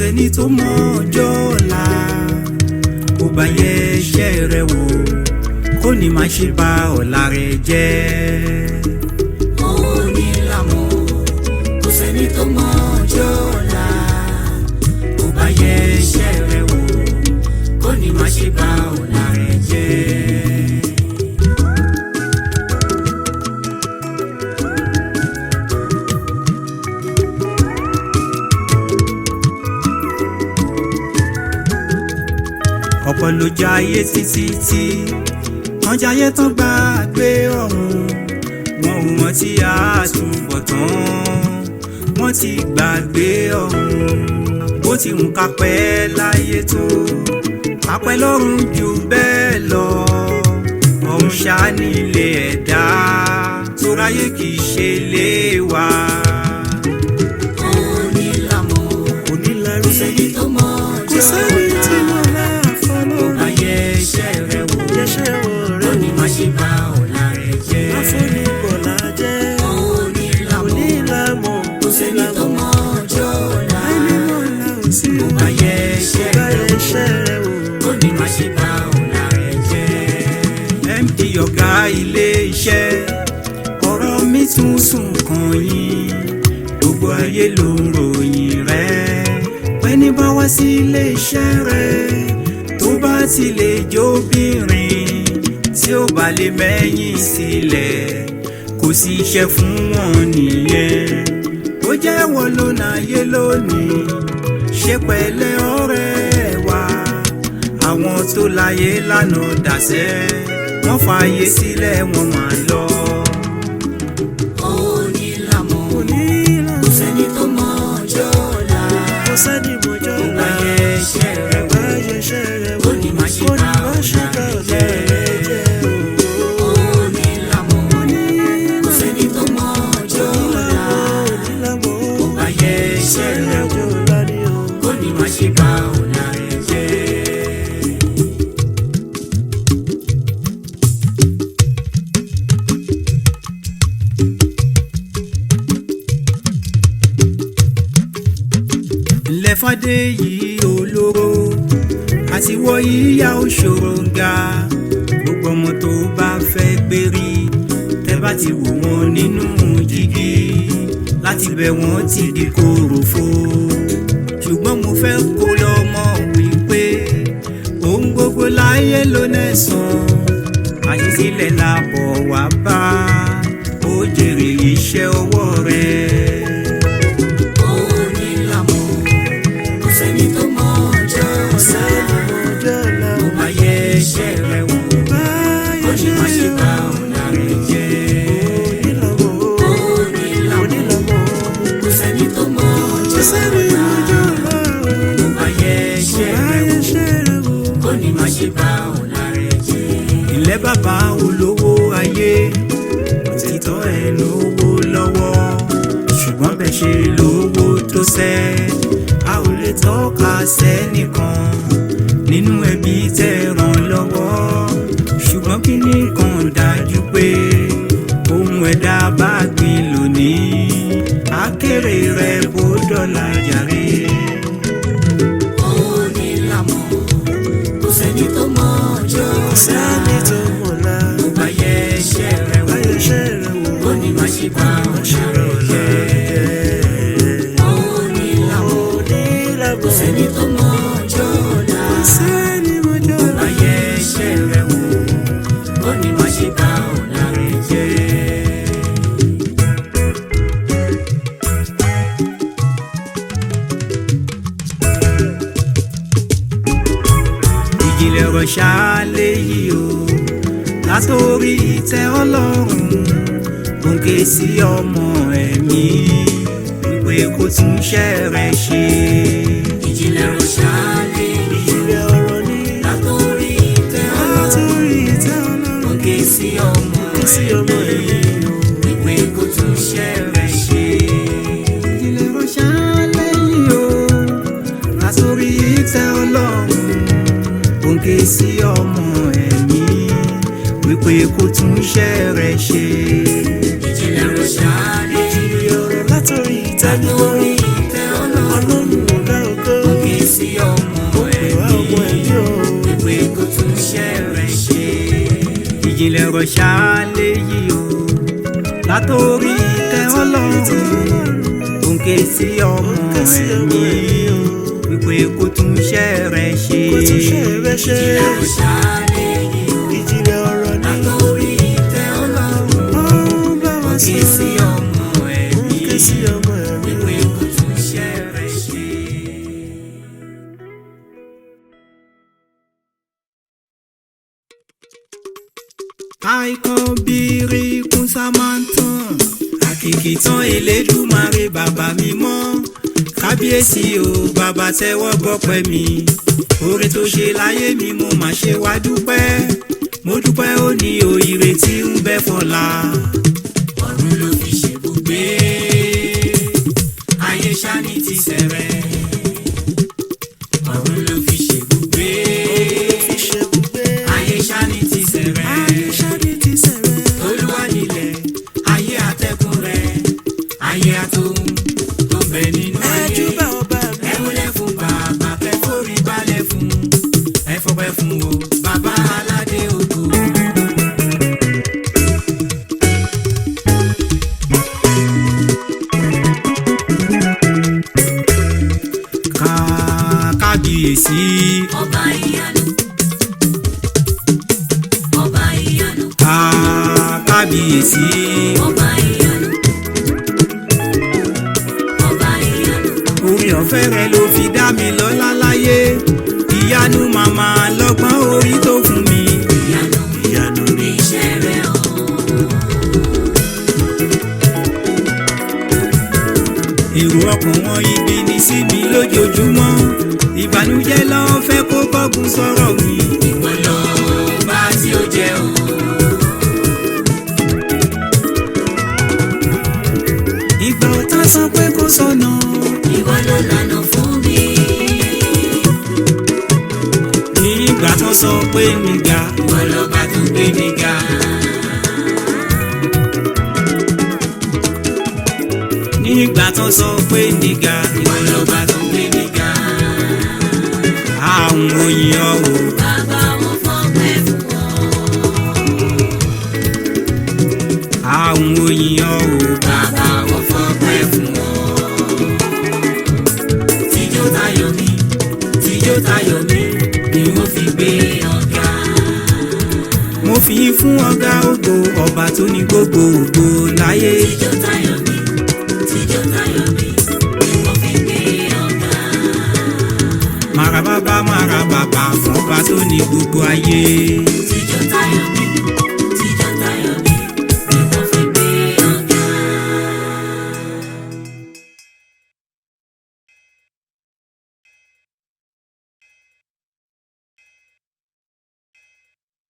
sẹ́ni tó mọ ọjọ́ ọ̀la kò bá yẹ iṣẹ́ rẹ wò kó ní má ṣe bà ọ̀la rẹ jẹ́. Onilamo kò sẹ́ni tó mọ ọjọ́ ọ̀la kò bá yẹ iṣẹ́ rẹ wò kó ní má ṣe bà ọ̀la rẹ jẹ́. ọ̀pọ̀ ló jayé títí wọ́n jayé tán gbàgbé ọ̀run wọn ò rántí àtúbọ̀tán wọ́n ti gbàgbé ọ̀run bó ti mú ká pẹ́ láyé tó apẹ́ lọ́run jù bẹ́ẹ̀ lọ ọ̀run ṣáá nílé ẹ̀dá tó ráyé kì í ṣe lé wa. Onilamo kò sẹ́ni tó mọ ọjọ́ ọ̀la kò bá yẹ iṣẹ́ rẹ wò ó ní má ṣe bà ọ̀la rẹ jẹ́. Onilamo kò sẹ́ni tó mọ ọjọ́ ọ̀la kò bá yẹ iṣẹ́ rẹ wò ó ní má ṣe bà ọ̀la rẹ jẹ́. MD ọ̀gá ilé iṣẹ́ ọ̀rọ̀ mi tún sùn kàn yín gbogbo ayé ló ń ròyìn rẹ pẹ́ni bá wá sí ilé iṣẹ́ rẹ tó bá ti lè jóbìnrin tí ó bá lè mẹ́yìn sílẹ̀ kò sí iṣẹ́ fún wọn nìyẹn. ó jẹ́ wọ́n ló náyé lónìí ṣe pẹ̀lẹ́ ọ̀rẹ́ wa àwọn tó láyé lánàá dàsẹ́ wọ́n fààyè sílẹ̀ wọ́n máa lọ. Onilamo kò sẹ́ni tó mọ ọjọ́ ọ̀la kò bá yẹ iṣẹ́ rẹ wò ó ní má ṣe bà ọ̀la rẹ jẹ́. Onilamo kò sẹ́ni tó mọ ọjọ́ ọ̀la kò bá yẹ iṣẹ́ rẹ wò ó ní má ṣe bà ọ̀la rẹ jẹ́. Fadé yìí olóró àti wọ yíyá òṣòro ń ga gbogbo ọmọ tó bá fẹ́ gbérí tẹ́ bá ti wò wọ́n nínú jígí láti bẹ̀ wọ́n ti di kòròfo ṣùgbọ́n mo fẹ́ kó lọ́mọ wípé ohun gbogbo láyé ló nẹ̀san àṣìṣílẹ̀ làbọ̀ wá bá ó jèrè iṣẹ́ ọwọ́ rẹ̀. Ilé bàbá olówó ayé òtítọ́ ẹ̀ lówó lọ́wọ́ ṣùgbọ́n bẹ́ẹ̀ ṣe lówó tó sẹ́ a ò lè tọ́ka sẹ́nìkan nínú ẹbí tẹ́ ràn lọ́wọ́ ṣùgbọ́n kí nìkan dájú pé ohun ẹ̀dá bá gbìn lónìí akérè rẹ̀ bó dọ̀là jàre. Onilamo kò sẹ́ni tó mọ ọjọ́ ọ̀la kò bá yẹ iṣẹ́ rẹ wò ó ní má ṣe bà ọ̀la rẹ jẹ́. Onilamo kò sẹ́ni tó mọ ọjọ́ ọ̀la kò bá yẹ iṣẹ́ rẹ wò ó ní má ṣe bà ọ̀la rẹ jẹ́. ìjìnlẹ̀ ọ̀rọ̀ ṣáálé yìí o látòrí ìtẹ́ Ọlọ́run òǹkè sí ọmọ ẹ̀mí wípé kó tún iṣẹ́ rẹ̀ ṣe. ìjìnlẹ̀ ọ̀rọ̀ ṣáálé ìjìnlẹ̀ ọ̀rọ̀ ní látòrí ìtẹ́ Ọlọ́run òǹkè sí ọmọ ẹ̀mí wípé kó tún iṣẹ́ rẹ̀ ṣe. ìjìnlẹ̀ ọ̀rọ̀ ṣáálé yìí o látòrí ìtẹ́ Ọlọ́run òǹkè sí ọmọ ẹ̀mí wípé kó tún iṣẹ́ rẹ̀ ṣe. ìjìnlẹ̀ ọ̀rọ̀ ṣáálé ìjìnlẹ̀ ọ̀rọ̀ látòrí ìtẹ́ Ọlọ́run ọ̀gá ògo. ìjìnlẹ̀ ọ̀rọ̀ ṣáálé yìí o látòrí ìtẹ́ Ọlọ́run tó ń ké sí ọmọ ẹ̀mí wípé kó tún iṣẹ́ rẹ̀ ṣe. ìjìnlẹ̀ ọ̀rọ̀ ṣáálé yìí o ìjìnlẹ̀ ọ̀rọ̀ ní látòrí ìtẹ́ Ọlọ́run tó ń ké sí ọmọ ẹ̀mí wípé kó tún iṣẹ́ rẹ̀ ṣe. àìkàn bírí kún sámántàn àkìkìtàn Elédùmarè bàbá mímọ́ kábíyèsí o bàbá tẹ́wọ́ gbọ́pẹ́ mi oore tó ṣe láyé mi mo mà ṣe wá dúpẹ́ mo dúpẹ́ ó ní o ìrètí ń bẹ fọlá ọ̀run ló fi ṣèbùgbé ayé ṣáni ti sẹ̀rẹ̀ ọ̀run ló fi ṣèbùgbé ayé ṣáni ti sẹ̀rẹ̀. Ayé àtòhun tó bẹ nínú ayé ẹ̀wọ̀lẹ̀ fún bàbá fẹ́ forí balẹ̀ fún ẹ̀fọ́pẹ́ fún o bàbá aládé ògo. Kábíyèsí ọba ìyanu ọba ìyanu kábíyèsí ọba ìyanu. Orí ọ̀fẹ́ rẹ̀ ló fi dá mi lọ́lá láyé ìyanu màmá lọ́gbọ́n orí tó fún mi. ìyanu ní iṣẹ́ rẹ̀ o. èrò ọkàn wọn ibi ní sí mi lójoojúmọ́ ìbànújẹ́ ló fẹ́ kó kọ́gùn sọ̀rọ̀ mi. ìwọ ló bá tí ó jẹ́ o. ìgbà ọ̀tá sọ pé kò sọ̀nà. Ìwọ ló lànà fún mi. Nígbà tó sọ pé níga, ìwọ ló bá tó gbé níga. Nígbà tó sọ pé níga, ìwọ ló bá tó gbé níga. Àwọn oyin ọ̀wọ̀. Bàbá wọn fọ́pẹ́ fún wọn. Àwọn oyin ọ̀wọ̀. Bàbá wọn fọ́pẹ́ fún wọn. Tayọ̀ mi ni wọ́n fi gbé ọ̀gá. Mo fi fún ọ̀gá ògo ọba tó ní gbogbo ògo láyé. Tíjọ́ Tayọ̀ mi ni wọ́n fi gbé ọ̀gá. Màràbàbà fún ọba tó ní gbogbo ayé. Tíjọ́